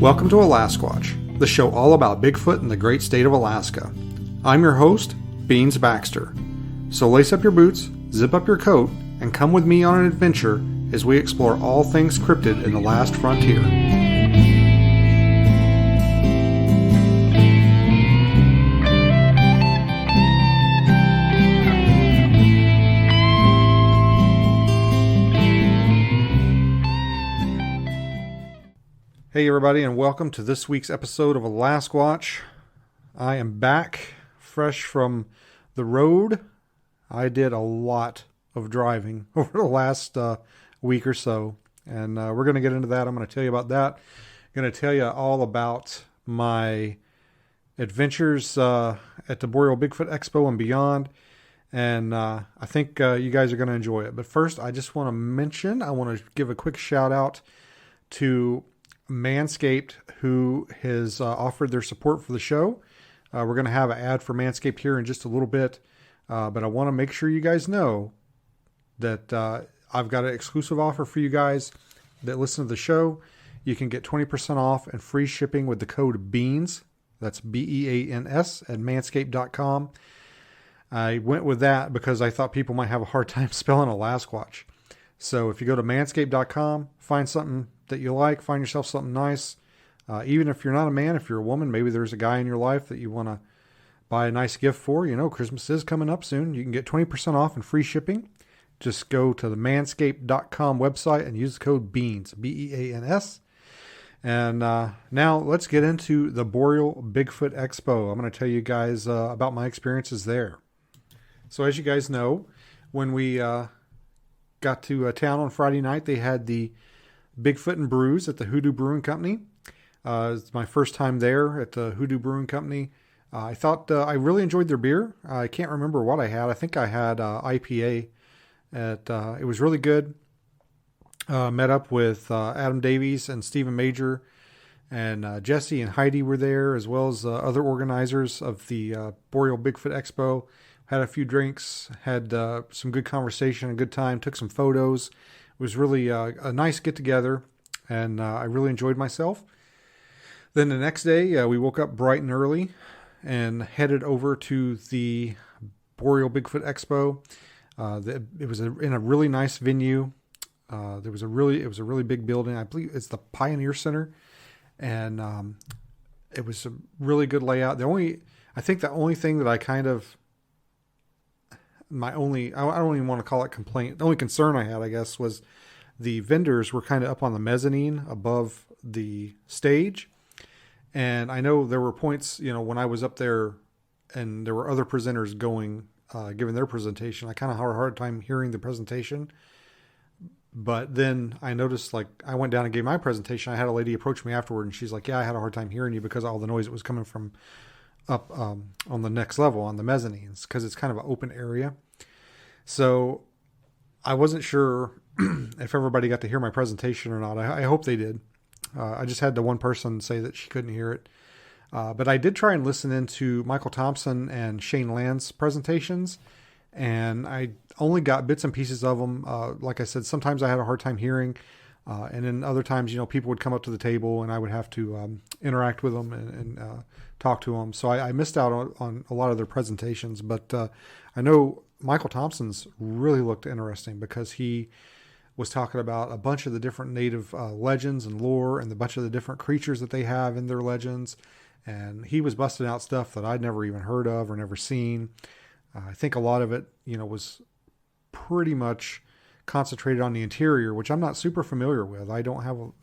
Welcome to Alasquatch, the show all about Bigfoot in the great state of Alaska. I'm your host, Beans Baxter. So lace up your boots, zip up your coat, and come with me on an adventure as we explore all things cryptid in the last frontier. Hey everybody, and welcome to this week's episode of Alasquatch. I am back, fresh from the road. I did a lot of driving over the last week or so, and we're going to get into that. I'm going to tell you about that. I'm going to tell you all about my adventures at the Boreal Bigfoot Expo and beyond, and I think you guys are going to enjoy it. But first, I just want to give a quick shout out to Manscaped, who has offered their support for the show. We're going to have an ad for Manscaped here in just a little bit, but I want to make sure you guys know that I've got an exclusive offer for you guys that listen to the show. You can get 20% off and free shipping with the code BEANS. That's BEANS at manscaped.com. I went with that because I thought people might have a hard time spelling Alasquatch. So if you go to manscaped.com, find something that you like, find yourself something nice. Even if you're not a man, if you're a woman, maybe there's a guy in your life that you want to buy a nice gift for. You know, Christmas is coming up soon. You can get 20% off and free shipping. Just go to the manscaped.com website and use the code BEANS, B-E-A-N-S. And now let's get into the Boreal Bigfoot Expo. I'm going to tell you guys about my experiences there. So as you guys know, when we got to town on Friday night, they had the Bigfoot and Brews at the Hoodoo Brewing Company. It's my first time there at the Hoodoo Brewing Company. I thought I really enjoyed their beer. I can't remember what I had. I think I had IPA. It was really good. Met up with Adam Davies and Stephen Major, and Jesse and Heidi were there, as well as other organizers of the Boreal Bigfoot Expo. Had a few drinks, had some good conversation, a good time, took some photos. It was really a nice get-together, and I really enjoyed myself. Then the next day, we woke up bright and early and headed over to the Boreal Bigfoot Expo. It was in a really nice venue. It was a really big building. I believe it's the Pioneer Center, and it was a really good layout. The only thing that I kind of I don't even want to call it complaint. The only concern I had, I guess, was the vendors were kind of up on the mezzanine above the stage. And I know there were points, when I was up there and there were other presenters giving their presentation, I kind of had a hard time hearing the presentation. But then I noticed, I went down and gave my presentation. I had a lady approach me afterward, and she's like, yeah, I had a hard time hearing you because of all the noise that was coming from up on the next level on the mezzanines, because it's kind of an open area. So I wasn't sure if everybody got to hear my presentation or not. I hope they did. I just had the one person say that she couldn't hear it. But I did try and listen into Michael Thompson and Shane Land's presentations, and I only got bits and pieces of them. Like I said, sometimes I had a hard time hearing. And then other times, people would come up to the table and I would have to interact with them and talk to them. So I missed out on a lot of their presentations. But I know Michael Thompson's really looked interesting because he was talking about a bunch of the different native legends and lore and a bunch of the different creatures that they have in their legends. And he was busting out stuff that I'd never even heard of or never seen. I think a lot of it, was pretty much concentrated on the interior, which I'm not super familiar with. I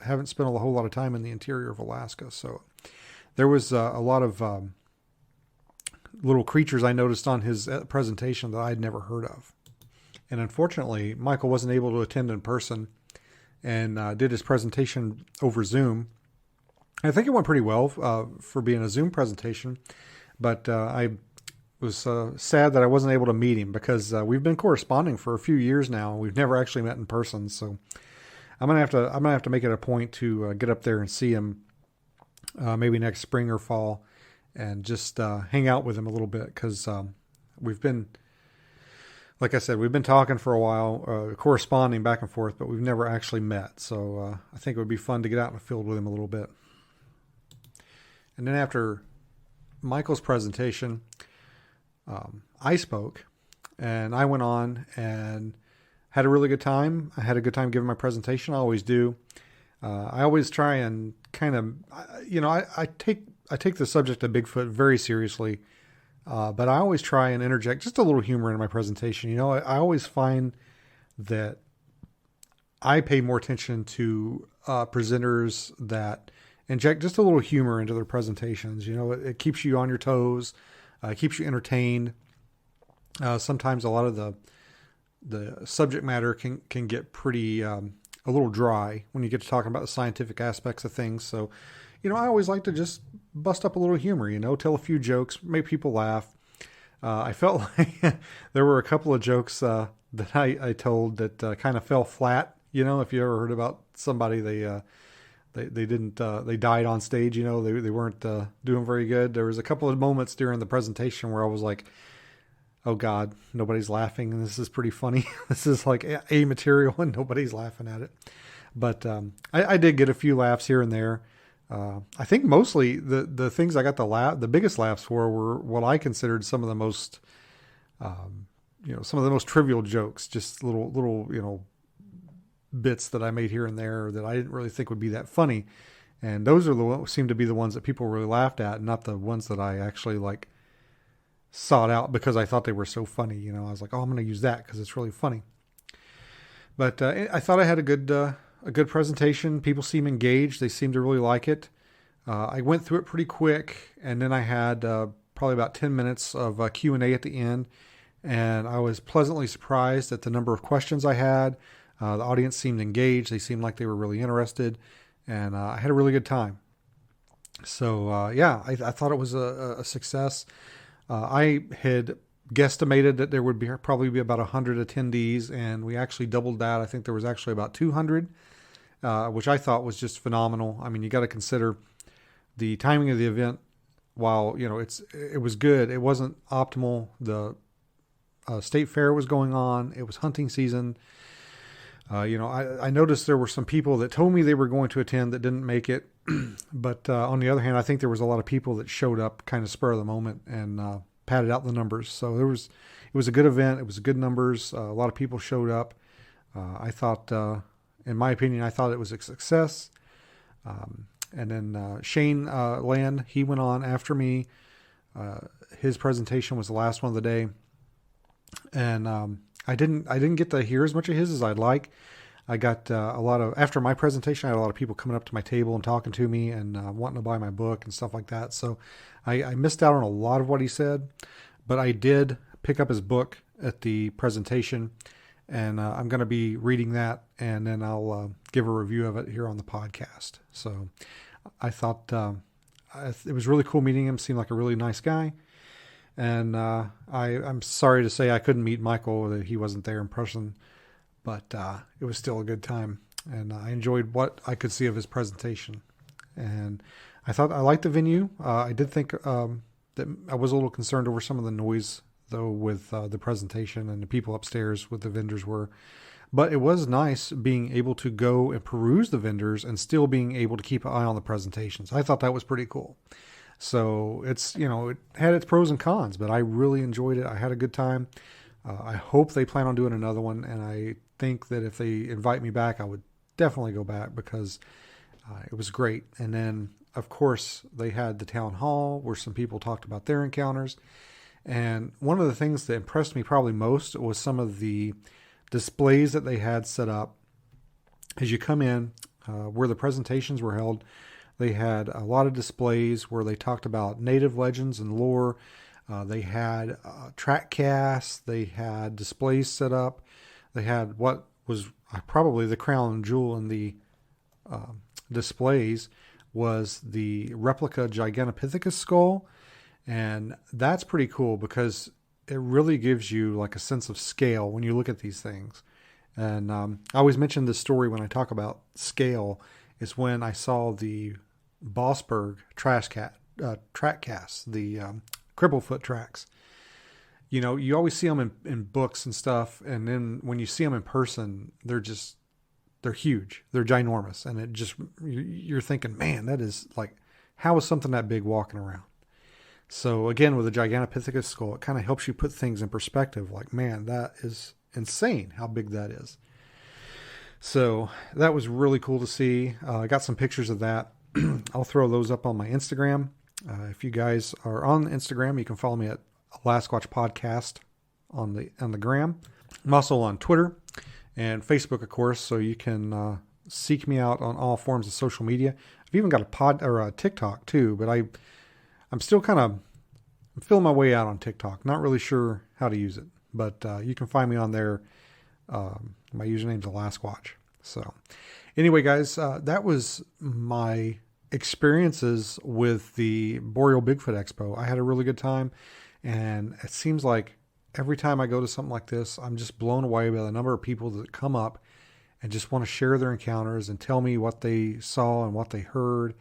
haven't spent a whole lot of time in the interior of Alaska. So there was a lot of little creatures I noticed on his presentation that I'd never heard of. And unfortunately, Michael wasn't able to attend in person and did his presentation over Zoom. I think it went pretty well for being a Zoom presentation, but I was sad that I wasn't able to meet him because we've been corresponding for a few years now. We've never actually met in person, so I'm gonna have to make it a point to get up there and see him maybe next spring or fall, and just hang out with him a little bit because we've been, like I said, we've been talking for a while, corresponding back and forth, but we've never actually met. So I think it would be fun to get out in the field with him a little bit. And then after Michael's presentation, I spoke, and I went on and had a really good time. I had a good time giving my presentation. I always do. I always try and kind of, I take the subject of Bigfoot very seriously, but I always try and interject just a little humor in my presentation. I always find that I pay more attention to presenters that inject just a little humor into their presentations. It keeps you on your toes, keeps you entertained. Sometimes a lot of the subject matter can get pretty a little dry when you get to talking about the scientific aspects of things. So, I always like to just bust up a little humor, tell a few jokes, make people laugh. I felt like there were a couple of jokes that I told that kind of fell flat. If you ever heard about somebody, they didn't, they died on stage, they weren't doing very good. There was a couple of moments during the presentation where I was like, oh God, nobody's laughing. And this is pretty funny. This is like a material and nobody's laughing at it. But I did get a few laughs here and there. I think mostly the things I got the biggest laughs for were what I considered some of the most, some of the most trivial jokes, just little, bits that I made here and there that I didn't really think would be that funny. And those are seem to be the ones that people really laughed at, not the ones that I actually sought out because I thought they were so funny. I was like, oh, I'm going to use that because it's really funny. But I thought I had a good presentation. People seem engaged. They seem to really like it. I went through it pretty quick, and then I had probably about 10 minutes of Q&A at the end, and I was pleasantly surprised at the number of questions I had. The audience seemed engaged. They seemed like they were really interested, and I had a really good time. So, I thought it was a success. I had guesstimated that there would probably be about 100 attendees, and we actually doubled that. I think there was actually about 200, which I thought was just phenomenal. I mean, you got to consider the timing of the event. While it was good, it wasn't optimal. The state fair was going on. It was hunting season. I noticed there were some people that told me they were going to attend that didn't make it. But on the other hand, I think there was a lot of people that showed up kind of spur of the moment and padded out the numbers. So it was a good event. It was good numbers. A lot of people showed up. I thought, in my opinion, I thought it was a success. And then Shane Land, he went on after me. His presentation was the last one of the day. And I didn't get to hear as much of his as I'd like. I got after my presentation, I had a lot of people coming up to my table and talking to me and wanting to buy my book and stuff like that. So I missed out on a lot of what he said, but I did pick up his book at the presentation, and I'm going to be reading that, and then I'll give a review of it here on the podcast. So I thought it was really cool meeting him. Seemed like a really nice guy. And I'm sorry to say I couldn't meet Michael, that he wasn't there in person, but it was still a good time. And I enjoyed what I could see of his presentation. And I thought I liked the venue. I did think that I was a little concerned over some of the noise, though, with the presentation and the people upstairs with the vendors were. But it was nice being able to go and peruse the vendors and still being able to keep an eye on the presentations. I thought that was pretty cool. So it's, it had its pros and cons, but I really enjoyed it. I had a good time. I hope they plan on doing another one. And I think that if they invite me back, I would definitely go back because it was great. And then, of course, they had the town hall where some people talked about their encounters. And one of the things that impressed me probably most was some of the displays that they had set up. As you come in, where the presentations were held, they had a lot of displays where they talked about native legends and lore. They had track casts. They had displays set up. They had what was probably the crown and jewel in the displays was the replica Gigantopithecus skull. And that's pretty cool because it really gives you like a sense of scale when you look at these things. And I always mention this story when I talk about scale. Is when I saw the Bossberg track casts, the Cripplefoot tracks. You always see them in books and stuff, and then when you see them in person, they're huge, they're ginormous, and you're thinking, man, that is like how is something that big walking around? So again, with a Gigantopithecus skull, it kind of helps you put things in perspective. Like, man, that is insane how big that is. So that was really cool to see. I got some pictures of that. I'll throw those up on my Instagram. If you guys are on Instagram, you can follow me at Alasquatch Podcast on the gram. I'm also on Twitter and Facebook, of course, so you can seek me out on all forms of social media. I've even got a TikTok too, but I'm still I'm feeling my way out on TikTok. Not really sure how to use it, but you can find me on there. My username's Alasquatch. So anyway, guys, that was my experiences with the Boreal Bigfoot Expo. I had a really good time, and it seems like every time I go to something like this, I'm just blown away by the number of people that come up and just want to share their encounters and tell me what they saw and what they heard.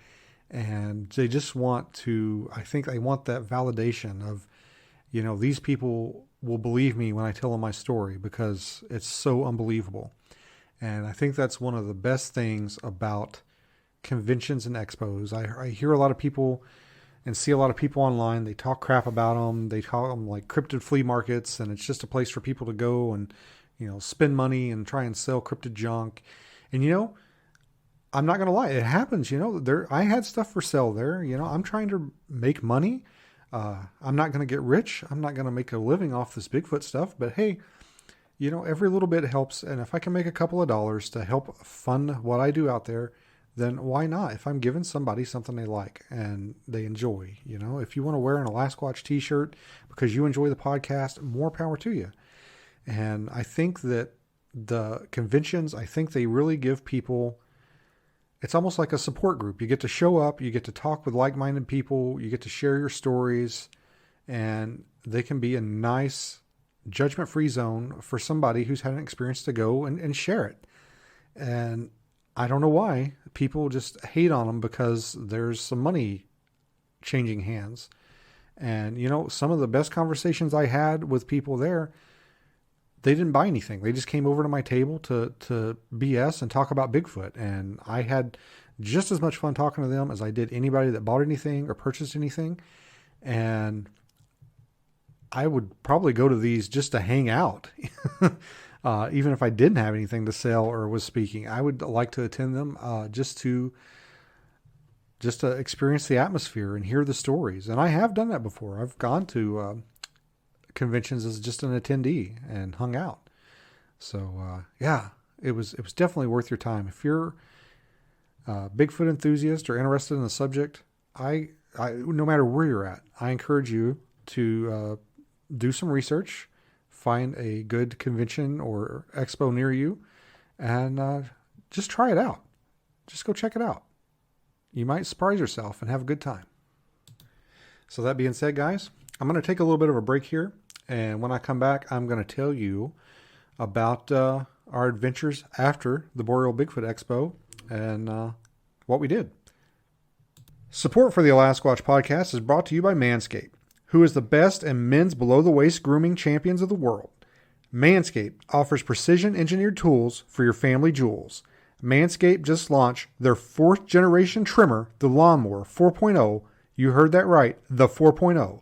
And they just want to, I think they want that validation of, these people will believe me when I tell them my story because it's so unbelievable. And I think that's one of the best things about conventions and expos. I hear a lot of people and see a lot of people online. They talk crap about them. They call them like cryptid flea markets, and it's just a place for people to go and, spend money and try and sell cryptid junk. And, I'm not going to lie. It happens, I had stuff for sale there. I'm trying to make money. I'm not going to get rich. I'm not going to make a living off this Bigfoot stuff, but hey, every little bit helps. And if I can make a couple of dollars to help fund what I do out there, then why not? If I'm giving somebody something they like and they enjoy, if you want to wear an Alasquatch t-shirt because you enjoy the podcast, more power to you. And I think that the conventions, they really give people, it's almost like a support group. You get to show up, you get to talk with like-minded people, you get to share your stories, and they can be a nice judgment-free zone for somebody who's had an experience to go and share it. And I don't know why people just hate on them because there's some money changing hands. And, some of the best conversations I had with people there, they didn't buy anything. They just came over to my table to BS and talk about Bigfoot. And I had just as much fun talking to them as I did anybody that bought anything or purchased anything. And I would probably go to these just to hang out. Even if I didn't have anything to sell or was speaking, I would like to attend them just to experience the atmosphere and hear the stories. And I have done that before. I've gone to conventions as just an attendee and hung out. So it was definitely worth your time. If you're a Bigfoot enthusiast or interested in the subject, I no matter where you're at, I encourage you to do some research, find a good convention or expo near you, and just try it out. Just go check it out. You might surprise yourself and have a good time. So that being said, guys, I'm going to take a little bit of a break here. And when I come back, I'm going to tell you about our adventures after the Boreal Bigfoot Expo and what we did. Support for the Alasquatch podcast is brought to you by Manscaped, who is the best and men's below-the-waist grooming champions of the world. Manscaped offers precision-engineered tools for your family jewels. Manscaped just launched their 4th-generation trimmer, the Lawnmower 4.0. You heard that right, the 4.0.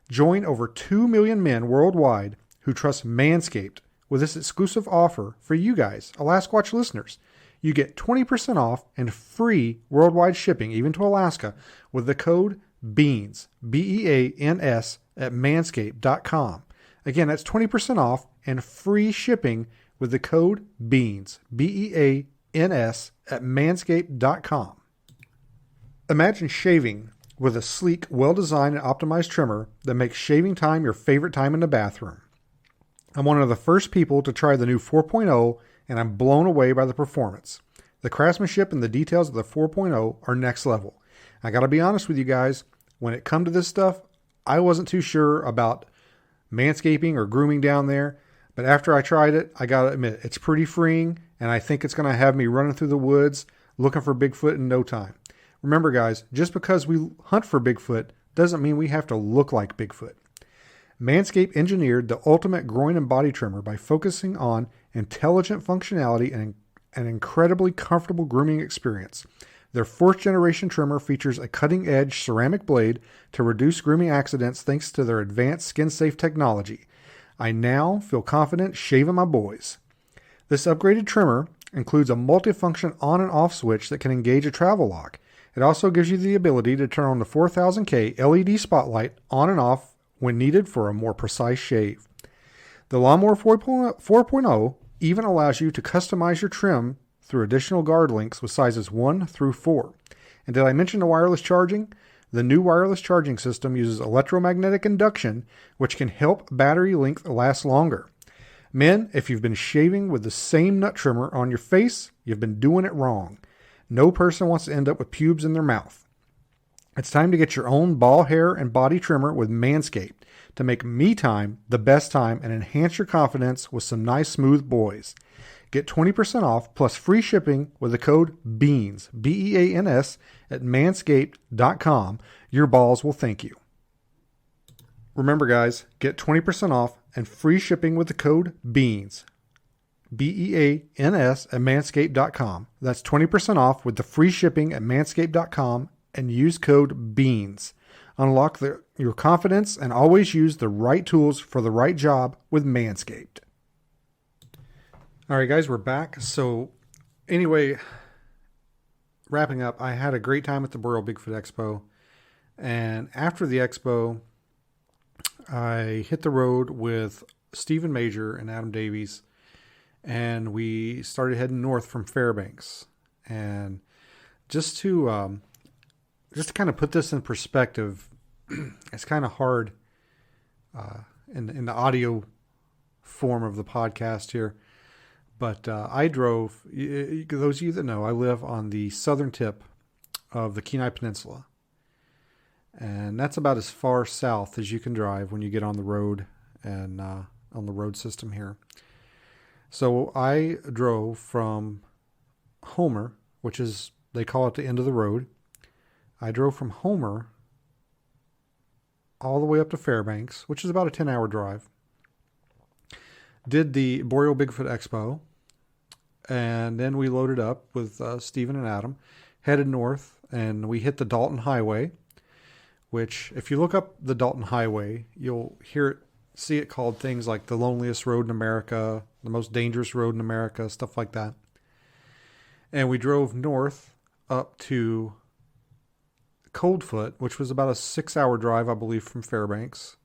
Join over 2 million men worldwide who trust Manscaped with this exclusive offer for you guys, Alasquatch listeners. You get 20% off and free worldwide shipping, even to Alaska, with the code BEANS, BEANS, at manscaped.com. Again, that's 20% off and free shipping with the code BEANS, BEANS, at manscaped.com. Imagine shaving with a sleek, well-designed and optimized trimmer that makes shaving time your favorite time in the bathroom. I'm one of the first people to try the new 4.0, and I'm blown away by the performance. The craftsmanship and the details of the 4.0 are next level. I gotta be honest with you guys, when it come to this stuff, I wasn't too sure about manscaping or grooming down there, but after I tried it, I gotta admit, it's pretty freeing, and I think it's gonna have me running through the woods looking for Bigfoot in no time. Remember, guys, just because we hunt for Bigfoot doesn't mean we have to look like Bigfoot. Manscaped engineered the ultimate groin and body trimmer by focusing on intelligent functionality and an incredibly comfortable grooming experience. Their 4th generation trimmer features a cutting-edge ceramic blade to reduce grooming accidents thanks to their advanced skin-safe technology. I now feel confident shaving my boys. This upgraded trimmer includes a multifunction on and off switch that can engage a travel lock. It also gives you the ability to turn on the 4000K LED spotlight on and off when needed for a more precise shave. The Lawnmower 4.0 even allows you to customize your trim through additional guard links with sizes 1 through 4. And did I mention the wireless charging? The new wireless charging system uses electromagnetic induction, which can help battery length last longer. Men, if you've been shaving with the same nut trimmer on your face, you've been doing it wrong. No person wants to end up with pubes in their mouth. It's time to get your own ball hair and body trimmer with Manscaped to make me time the best time and enhance your confidence with some nice smooth boys. Get 20% off plus free shipping with the code BEANS, BEANS, at manscaped.com. Your balls will thank you. Remember, guys, get 20% off and free shipping with the code BEANS, BEANS, at manscaped.com. That's 20% off with the free shipping at manscaped.com and use code BEANS. Unlock your confidence and always use the right tools for the right job with Manscaped. All right, guys, we're back. So anyway, wrapping up, I had a great time at the Boreal Bigfoot Expo. And after the expo, I hit the road with Stephen Major and Adam Davies, and we started heading north from Fairbanks. And just to kind of put this in perspective, it's kind of hard in the audio form of the podcast here. But I drove, those of you that know, I live on the southern tip of the Kenai Peninsula. And that's about as far south as you can drive when you get on the road and on the road system here. So I drove from Homer, which is, they call it the end of the road. I drove from Homer all the way up to Fairbanks, which is about a 10-hour drive. Did the Boreal Bigfoot Expo, and then we loaded up with Stephen and Adam, headed north, and we hit the Dalton Highway, which, if you look up the Dalton Highway, you'll see it called things like the loneliest road in America, the most dangerous road in America, stuff like that. And we drove north up to Coldfoot, which was about a 6-hour drive, I believe, from Fairbanks.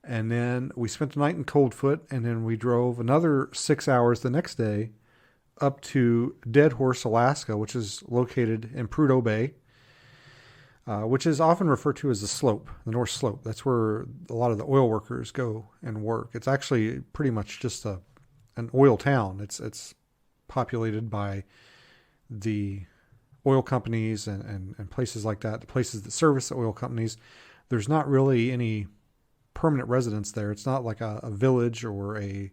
And then we spent the night in Coldfoot, and then we drove another 6 hours the next day up to Dead Horse, Alaska, which is located in Prudhoe Bay, which is often referred to as the slope, the North Slope. That's where a lot of the oil workers go and work. It's actually pretty much just an oil town. It's populated by the oil companies and places like that, the places that service the oil companies. There's not really any permanent residents there. It's not like a village or a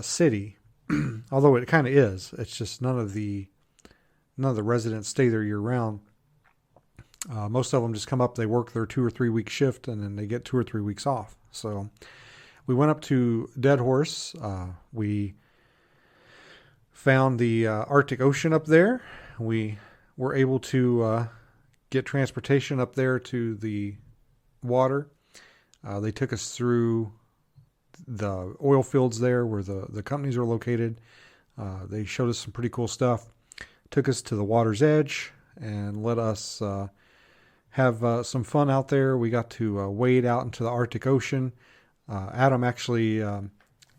city, although it kind of is. It's just none of the residents stay there year round. Most of them just come up, they work their 2 or 3 week shift, and then they get 2 or 3 weeks off. So we went up to Dead Horse. We found the Arctic Ocean up there. We were able to get transportation up there to the water. They took us through the oil fields there where the companies are located. They showed us some pretty cool stuff. Took us to the water's edge and let us have some fun out there. We got to wade out into the Arctic Ocean. Adam actually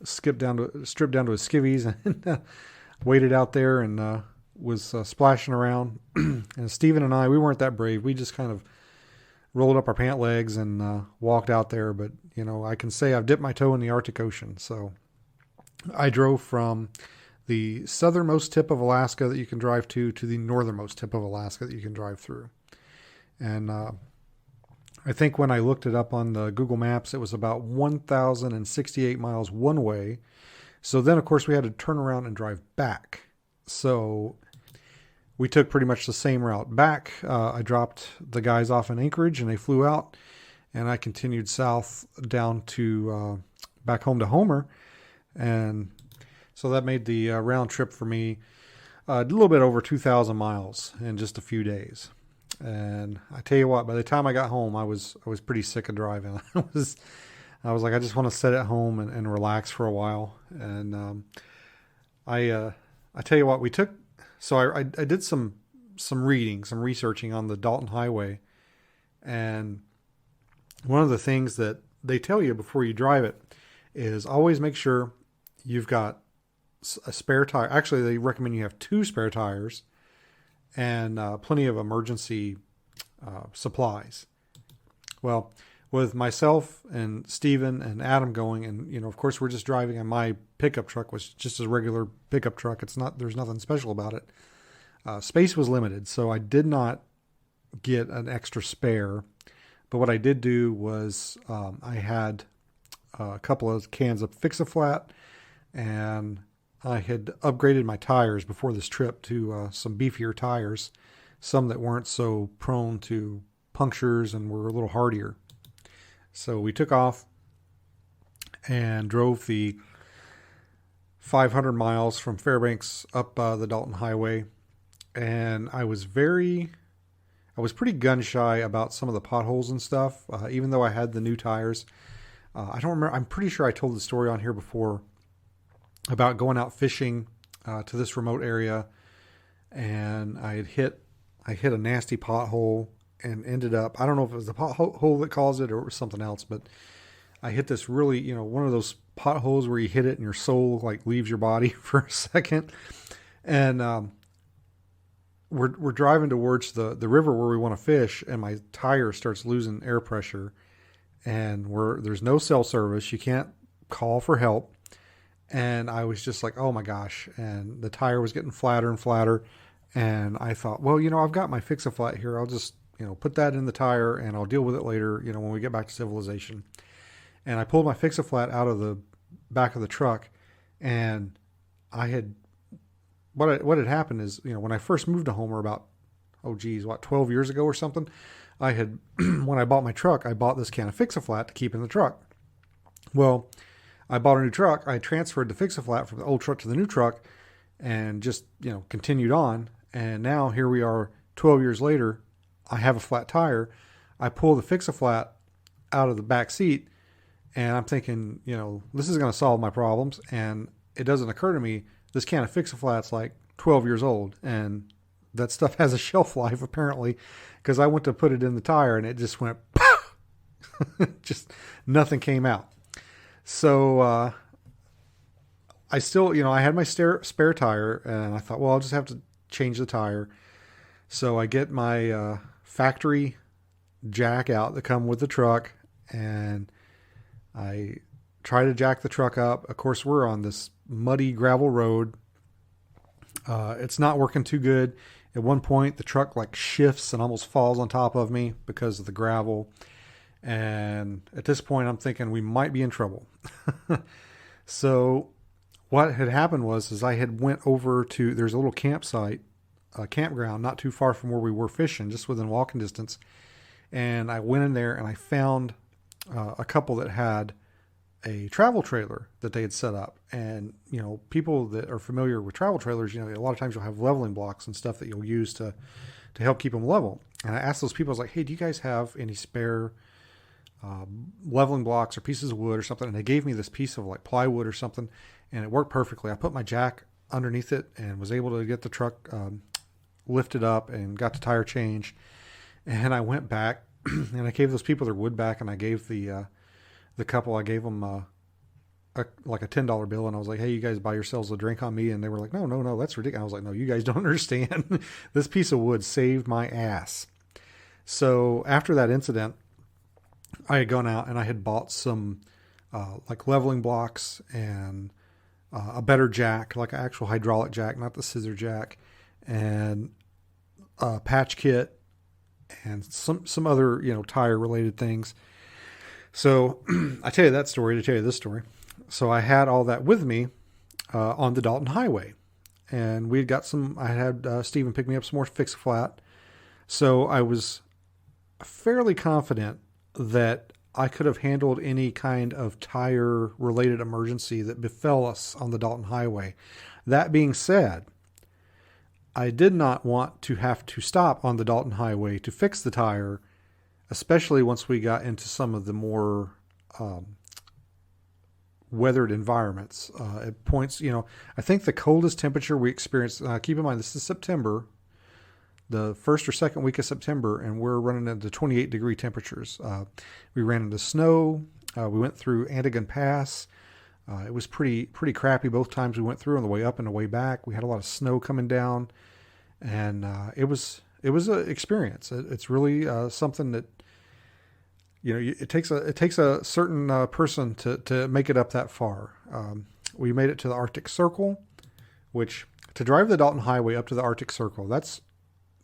stripped down to his skivvies and waded out there and was splashing around. And Steven and I, we weren't that brave. We just kind of rolled up our pant legs and walked out there. But, I can say I've dipped my toe in the Arctic Ocean. So I drove from the southernmost tip of Alaska that you can drive to the northernmost tip of Alaska that you can drive through. And I think when I looked it up on the Google Maps, it was about 1,068 miles one way. So then, of course, we had to turn around and drive back. So we took pretty much the same route back. I dropped the guys off in Anchorage and they flew out, and I continued south down to back home to Homer. And so that made the round trip for me a little bit over 2,000 miles in just a few days. And I tell you what, by the time I got home, I was pretty sick of driving. I was like, I just want to sit at home and relax for a while. And I tell you what, I did some reading, some researching on the Dalton Highway. And one of the things that they tell you before you drive it is always make sure you've got a spare tire. Actually, they recommend you have 2 spare tires and plenty of emergency supplies. Well, with myself and Steven and Adam going, and of course we're just driving, and my pickup truck was just a regular pickup truck. There's nothing special about it. Space was limited, so I did not get an extra spare. But what I did do was I had a couple of cans of Fix-A-Flat, and I had upgraded my tires before this trip to some beefier tires, some that weren't so prone to punctures and were a little hardier. So we took off and drove the 500 miles from Fairbanks up the Dalton Highway, and I was pretty gun shy about some of the potholes and stuff, even though I had the new tires. I don't remember. I'm pretty sure I told the story on here before about going out fishing to this remote area, and I hit a nasty pothole and ended up, I don't know if it was the pothole that caused it or it was something else, but I hit this really, one of those potholes where you hit it and your soul like leaves your body for a second. And we're driving towards the river where we want to fish, and my tire starts losing air pressure, and there's no cell service. You can't call for help. And I was just like, oh my gosh. And the tire was getting flatter and flatter. And I thought, well, I've got my Fix-A-Flat here. I'll just, put that in the tire and I'll deal with it later, when we get back to civilization. And I pulled my Fix-A-Flat out of the back of the truck, and what had happened is, when I first moved to Homer about, 12 years ago or something, when I bought my truck, I bought this can of Fix-A-Flat to keep in the truck. Well, I bought a new truck. I transferred the Fix-A-Flat from the old truck to the new truck and just, continued on. And now here we are 12 years later. I have a flat tire. I pull the Fix-A-Flat out of the back seat, and I'm thinking, this is going to solve my problems. And it doesn't occur to me, this can of Fix-A-Flat's like 12 years old, and that stuff has a shelf life apparently, because I went to put it in the tire and it just went, just nothing came out. So I still, I had my spare tire, and I thought, well, I'll just have to change the tire. So I get my factory jack out that come with the truck, and I try to jack the truck up. Of course, we're on this muddy gravel road. It's not working too good. At one point, the truck like shifts and almost falls on top of me because of the gravel. And at this point, I'm thinking we might be in trouble. So what had happened was I had went over to, there's a little campground not too far from where we were fishing, just within walking distance. And I went in there and I found a couple that had a travel trailer that they had set up. And, people that are familiar with travel trailers, a lot of times you'll have leveling blocks and stuff that you'll use to help keep them level. And I asked those people, I was like, hey, do you guys have any spare leveling blocks or pieces of wood or something? And they gave me this piece of like plywood or something, and it worked perfectly. I put my jack underneath it and was able to get the truck lifted up and got the tire changed. And I went back and I gave those people their wood back, and I gave the couple, I gave them like a $10 bill, and I was like, hey, you guys buy yourselves a drink on me? And they were like, no, that's ridiculous. I was like, no, you guys don't understand. This piece of wood saved my ass. So after that incident, I had gone out and I had bought some like leveling blocks and a better jack, like an actual hydraulic jack, not the scissor jack, and a patch kit and some other, tire related things. So I tell you that story to tell you this story. So I had all that with me on the Dalton Highway, and we had got I had Steven pick me up some more Fix-A-Flat. So I was fairly confident that I could have handled any kind of tire related emergency that befell us on the Dalton Highway. That being said, I did not want to have to stop on the Dalton Highway to fix the tire, especially once we got into some of the more weathered environments. At points, I think the coldest temperature we experienced, keep in mind this is September, the first or second week of September, and we're running into 28-degree temperatures. We ran into snow. We went through Antigon Pass. It was pretty crappy both times we went through, on the way up and the way back. We had a lot of snow coming down, and it was an experience. It's really something that it takes a certain person to make it up that far. We made it to the Arctic Circle, which, to drive the Dalton Highway up to the Arctic Circle, that's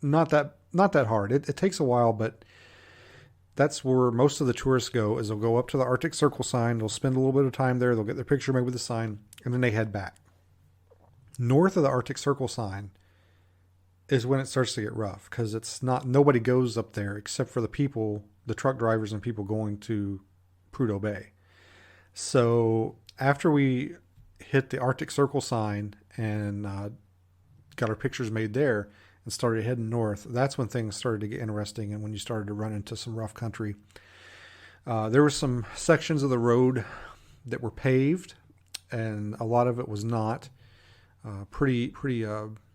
not that hard. It takes a while, but that's where most of the tourists go. Is they'll go up to the Arctic Circle sign, they'll spend a little bit of time there, they'll get their picture made with the sign, and then they head back. North of the Arctic Circle sign is when it starts to get rough, because nobody goes up there except for the truck drivers and people going to Prudhoe Bay. So after we hit the Arctic Circle sign and got our pictures made there and started heading north, that's when things started to get interesting, and when you started to run into some rough country. There were some sections of the road that were paved, and a lot of it was not. Pretty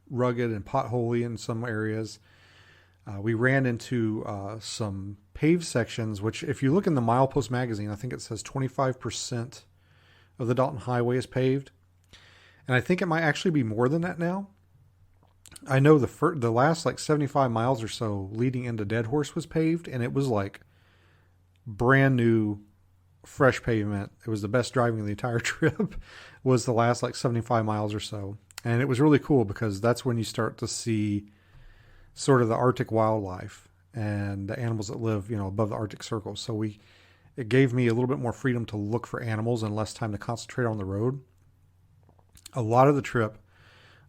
rugged and potholey in some areas. We ran into some paved sections, which, if you look in the Milepost magazine, I think it says 25% of the Dalton Highway is paved. And I think it might actually be more than that now. I know the last 75 miles or so leading into Dead Horse was paved, and it was like brand new, fresh pavement. It was the best driving of the entire trip, was the last 75 miles or so. And it was really cool, because that's when you start to see sort of the Arctic wildlife and the animals that live, above the Arctic Circle. So it gave me a little bit more freedom to look for animals and less time to concentrate on the road. A lot of the trip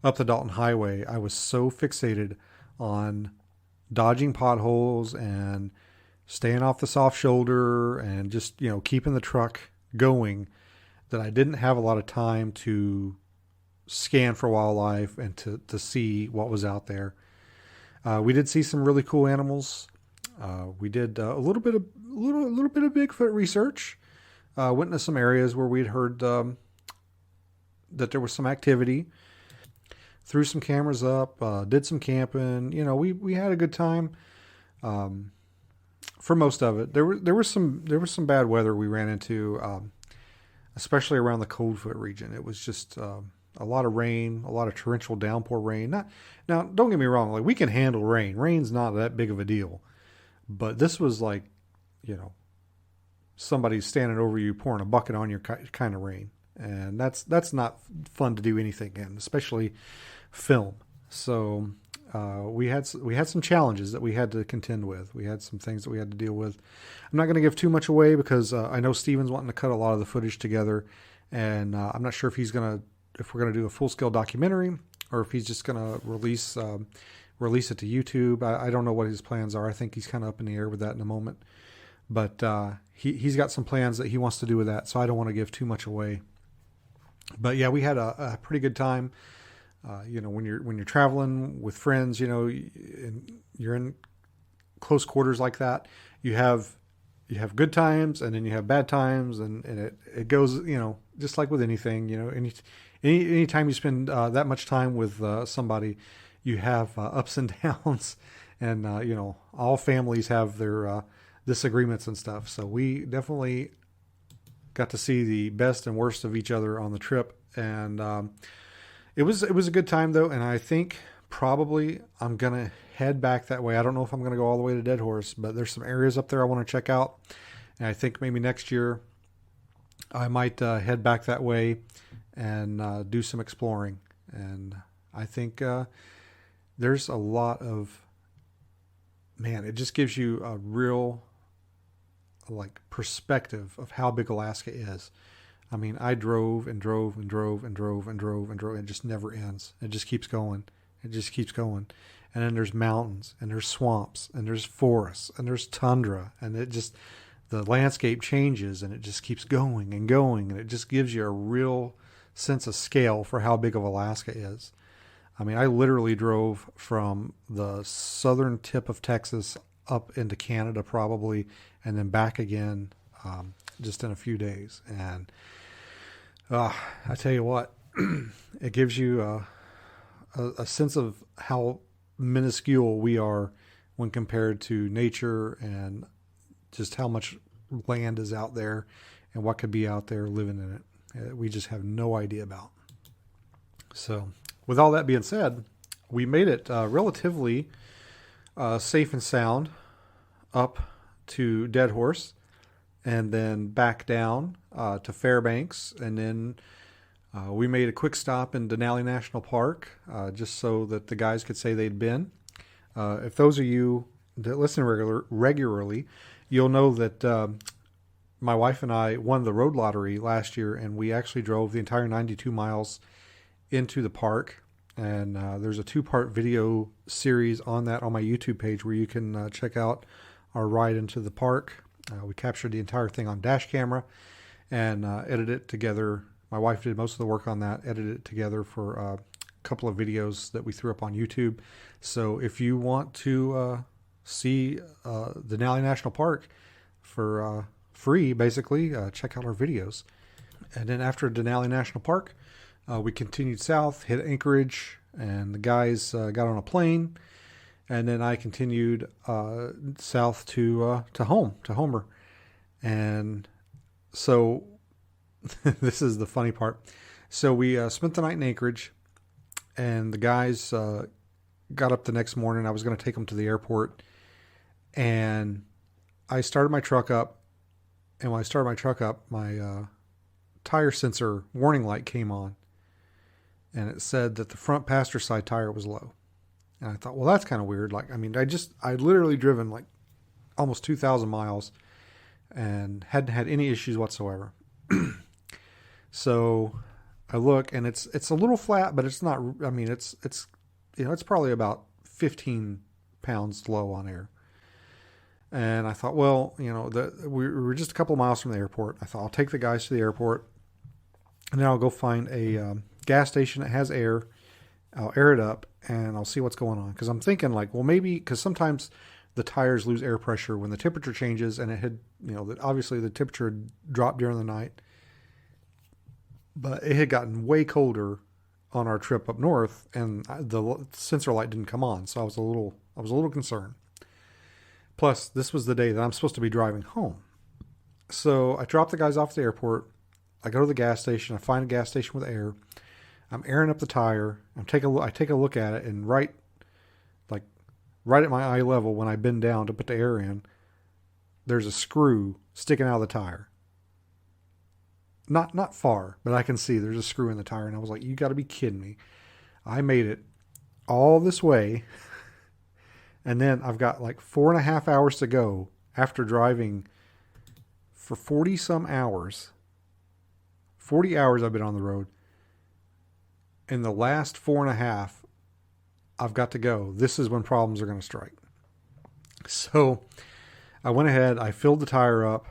up the Dalton Highway, I was so fixated on dodging potholes and staying off the soft shoulder and just, keeping the truck going, that I didn't have a lot of time to scan for wildlife and to see what was out there. We did see some really cool animals. We did a little bit of Bigfoot research. Went into some areas where we'd heard that there was some activity. Threw some cameras up, did some camping. We had a good time. For most of it, there was some bad weather we ran into, especially around the Coldfoot region. It was just a lot of rain, a lot of torrential downpour rain. Now, don't get me wrong, we can handle rain. Rain's not that big of a deal, but this was somebody standing over you pouring a bucket on your kind of rain, and that's not fun to do anything in, especially film. So we had some challenges that we had to contend with. We had some things that we had to deal with. I'm not going to give too much away, because I know Steven's wanting to cut a lot of the footage together, and I'm not sure if we're going to do a full-scale documentary, or if he's just going to release it to YouTube. I don't know what his plans are. I think he's kind of up in the air with that in a moment. But he's got some plans that he wants to do with that, so I don't want to give too much away. But yeah, we had a pretty good time. When you're traveling with friends, and you're in close quarters like that, you have good times, and then you have bad times, and it goes, just like with anything, anytime you spend that much time with somebody, you have ups and downs, and all families have their disagreements and stuff. So we definitely got to see the best and worst of each other on the trip, and it was a good time though. And I think probably I'm gonna head back that way. I don't know if I'm gonna go all the way to Dead Horse, but there's some areas up there I want to check out, and I think maybe next year I might head back that way and do some exploring. And I think there's a lot of, it just gives you a real perspective of how big Alaska is. I mean, I drove and drove and drove and drove and drove and drove, and it just never ends. It just keeps going. It just keeps going. And then there's mountains, and there's swamps, and there's forests, and there's tundra, and the landscape changes, and it just keeps going and going, and it just gives you a real sense of scale for how big of Alaska is. I mean, I literally drove from the southern tip of Texas up into Canada probably, and then back again just in a few days. And I tell you what, it gives you a sense of how minuscule we are when compared to nature, and just how much land is out there and what could be out there living in it. We just have no idea about. So with all that being said, we made it relatively safe and sound up to Dead Horse, and then back down to Fairbanks, and then we made a quick stop in Denali National Park just so that the guys could say they'd been. If those of you that listen regularly, you'll know that my wife and I won the road lottery last year, and we actually drove the entire 92 miles into the park. And there's a 2-part video series on that on my YouTube page where you can check out our ride into the park. We captured the entire thing on dash camera and edited it together. My wife did most of the work on that, edited it together for a couple of videos that we threw up on YouTube. So if you want to see Denali National Park for free, basically, check out our videos. And then after Denali National Park, we continued south, hit Anchorage, and the guys got on a plane. And then I continued south to Homer. And so this is the funny part. So we spent the night in Anchorage, and the guys got up the next morning. I was going to take them to the airport, and I started my truck up. And when I started my truck up, my tire sensor warning light came on, and it said that the front passenger side tire was low. And I thought, well, that's kind of weird. Like, I mean, I'd literally driven like almost 2,000 miles and hadn't had any issues whatsoever. So I look, and it's a little flat, but it's not, I mean, it's probably about 15 pounds low on air. And I thought, well, we were just a couple of miles from the airport. I thought, I'll take the guys to the airport, and then I'll go find a gas station that has air. I'll air it up, and I'll see what's going on. Because I'm thinking, like, well, maybe, because sometimes the tires lose air pressure when the temperature changes, and it had, obviously the temperature had dropped during the night, but it had gotten way colder on our trip up north, and the sensor light didn't come on, so I was a little concerned. Plus, this was the day that I'm supposed to be driving home. So I drop the guys off at the airport. I go to the gas station. I find a gas station with air. I'm airing up the tire. I take a look at it, and right at my eye level, when I bend down to put the air in, there's a screw sticking out of the tire. Not far, but I can see there's a screw in the tire, and I was like, you got to be kidding me. I made it all this way, and then I've got like 4.5 hours to go after driving for 40 some hours. 40 hours I've been on the road. In the last 4.5, I've got to go. This is when problems are going to strike. So I went ahead, I filled the tire up,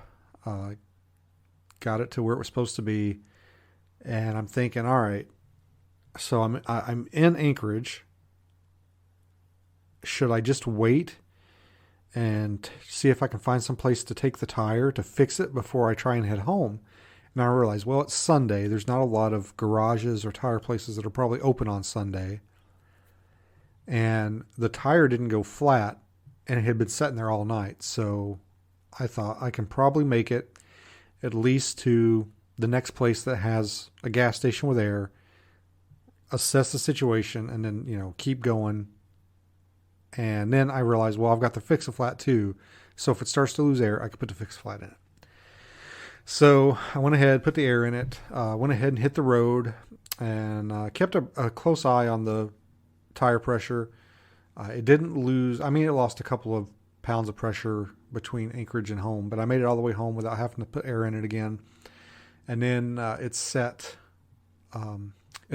got it to where it was supposed to be, and I'm thinking, all right, so I'm in Anchorage. Should I just wait and see if I can find some place to take the tire to fix it before I try and head home? And I realized, well, it's Sunday. There's not a lot of garages or tire places that are probably open on Sunday. And the tire didn't go flat, and it had been sitting there all night. So I thought I can probably make it at least to the next place that has a gas station with air, assess the situation, and then, keep going. And then I realized, well, I've got the Fix-A-Flat too. So if it starts to lose air, I could put the Fix-A-Flat in it. So I went ahead, put the air in it, went ahead and hit the road, and kept a close eye on the tire pressure. It didn't lose. I mean, it lost a couple of pounds of pressure between Anchorage and home, but I made it all the way home without having to put air in it again. And then it sat in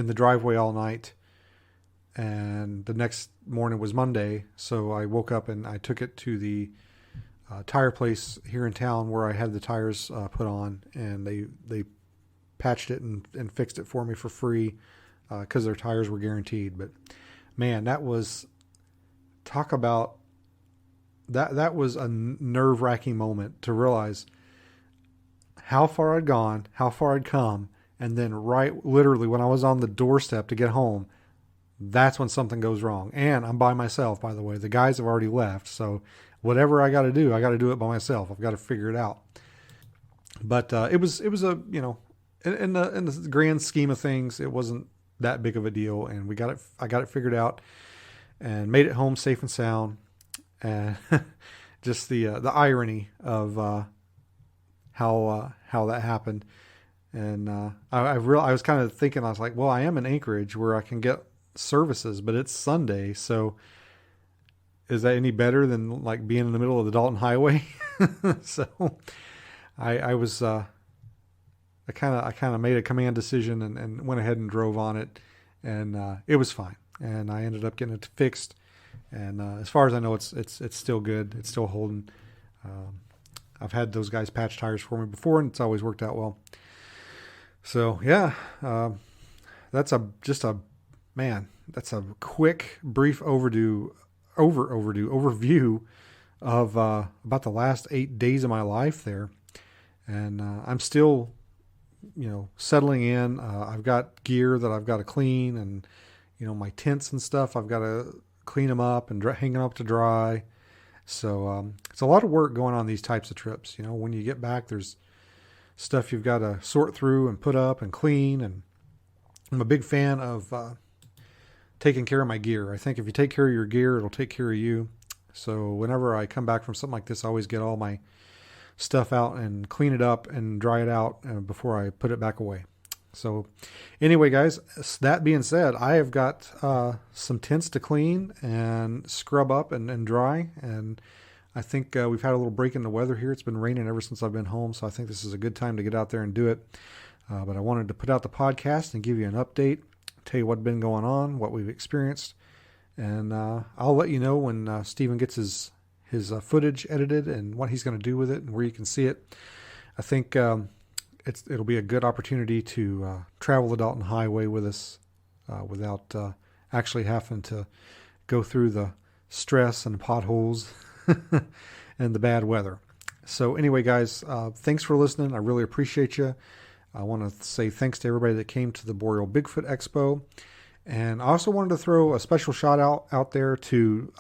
the driveway all night. And the next morning was Monday, so I woke up and I took it to the tire place here in town where I had the tires put on, and they patched it and fixed it for me for free because their tires were guaranteed. But man, that was, talk about, that was a nerve-wracking moment to realize how far I'd gone, how far I'd come, and then literally when I was on the doorstep to get home, that's when something goes wrong. And I'm by myself, by the way. The guys have already left, so whatever I got to do it by myself. I've got to figure it out. But it was a, in the grand scheme of things, it wasn't that big of a deal, and I got it figured out and made it home safe and sound. And just the irony of how that happened. And I was kind of thinking, I was like, well, I am in Anchorage where I can get services, but it's Sunday, so is that any better than like being in the middle of the Dalton Highway? So I kind of made a command decision and went ahead and drove on it, and it was fine. And I ended up getting it fixed. And as far as I know, it's still good. It's still holding. I've had those guys patch tires for me before, and it's always worked out well. So yeah, that's a quick, brief overview of about the last 8 days of my life there. And I'm still, settling in. I've got gear that I've got to clean, and my tents and stuff, I've got to clean them up and hang them up to dry. So it's a lot of work going on these types of trips. When you get back, there's stuff you've got to sort through and put up and clean. And I'm a big fan of taking care of my gear. I think if you take care of your gear, it'll take care of you. So whenever I come back from something like this, I always get all my stuff out and clean it up and dry it out before I put it back away. So anyway, guys, that being said, I have got some tents to clean and scrub up and dry. And I think we've had a little break in the weather here. It's been raining ever since I've been home, so I think this is a good time to get out there and do it. But I wanted to put out the podcast and give you an update, tell you what's been going on, what we've experienced. And I'll let you know when Steven gets his footage edited and what he's going to do with it and where you can see it. I think it'll be a good opportunity to travel the Dalton Highway with us without actually having to go through the stress and potholes and the bad weather. So anyway, guys, thanks for listening. I really appreciate you. I want to say thanks to everybody that came to the Boreal Bigfoot Expo. And I also wanted to throw a special shout out there to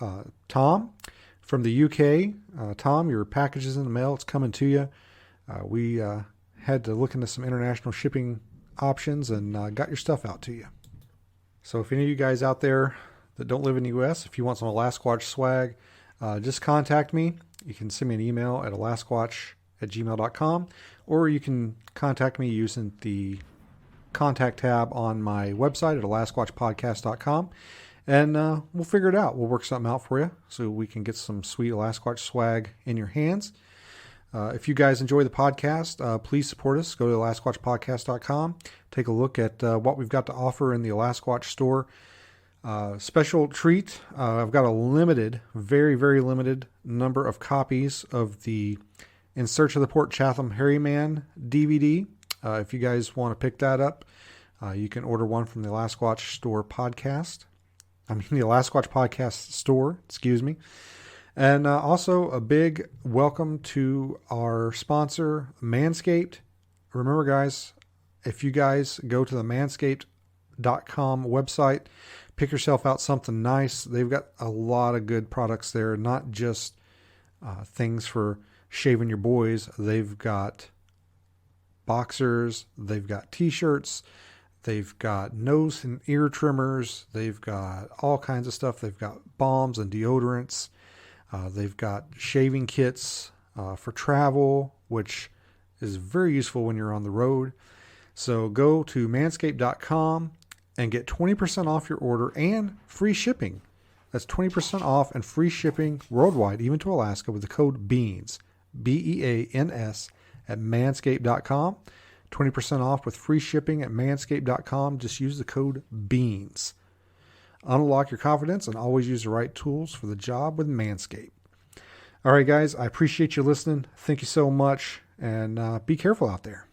Tom from the UK. Tom, your package is in the mail. It's coming to you. We had to look into some international shipping options and got your stuff out to you. So if any of you guys out there that don't live in the U.S., if you want some Alasquatch swag, just contact me. You can send me an email at alasquatch@gmail.com, or you can contact me using the contact tab on my website at alasquatchpodcast.com, and we'll figure it out. We'll work something out for you so we can get some sweet Alasquatch swag in your hands. If you guys enjoy the podcast, please support us. Go to alasquatchpodcast.com. Take a look at what we've got to offer in the Alasquatch store. Special treat. I've got a very, very limited number of copies of the In Search of the Port Chatham Hairy Man DVD. If you guys want to pick that up, you can order one from the Alasquatch store podcast. the Alasquatch podcast store, excuse me. And also a big welcome to our sponsor, Manscaped. Remember, guys, if you guys go to the manscaped.com website, pick yourself out something nice. They've got a lot of good products there, not just things for shaving your boys. They've got boxers, they've got t-shirts, they've got nose and ear trimmers, they've got all kinds of stuff. They've got balms and deodorants. They've got shaving kits for travel, which is very useful when you're on the road. So go to manscaped.com and get 20% off your order and free shipping. That's 20% off and free shipping worldwide, even to Alaska, with the code BEANS, BEANS, at manscaped.com. 20% off with free shipping at manscaped.com. Just use the code BEANS. Unlock your confidence and always use the right tools for the job with Manscaped. All right, guys, I appreciate you listening. Thank you so much, and be careful out there.